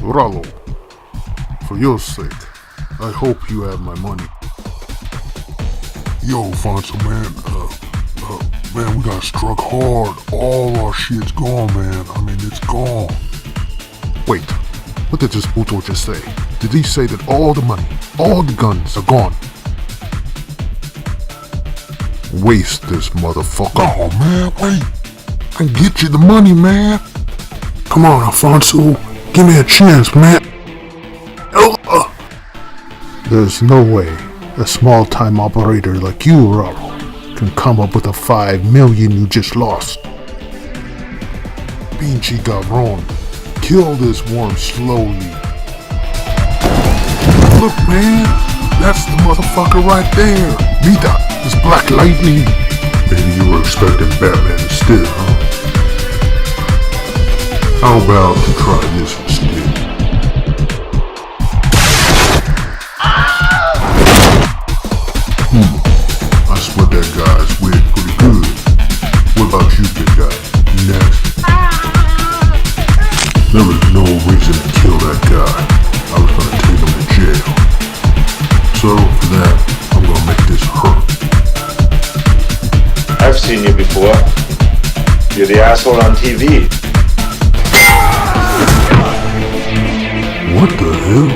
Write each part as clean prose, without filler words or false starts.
Rallo, for your sake, I hope you have my money. Yo, Fonso, man, man, we got struck hard. All our shit's gone, man. I mean, it's gone. Wait, what did this puto just say? Did he say that all the money, all the guns are gone? Waste this motherfucker. Oh, man, wait. I can get you the money, man. Come on, Alfonso. Give me a chance, man. There's no way a small-time operator like you, Rallo, can come up with the 5 million you just lost. Pinche cabron, kill this worm slowly. Look, man, that's the motherfucker right there. Vita, this black lightning. Maybe you were expecting Batman instead, huh? How about you try this instead? I split that guy's wig pretty good. What about you, big guy? Next. There was no reason to kill that guy. I was gonna take him to jail. So, for that, I'm gonna make this hurt. I've seen you before. You're the asshole on TV. What the hell?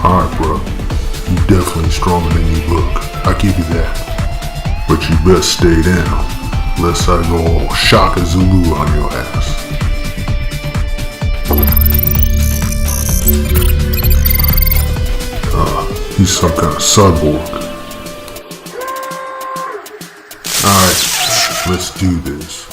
Alright, bro. You definitely stronger than you look. I give you that. But you best stay down, lest I go all Shaka Zulu on your ass. He's some kind of cyborg. Alright, let's do this.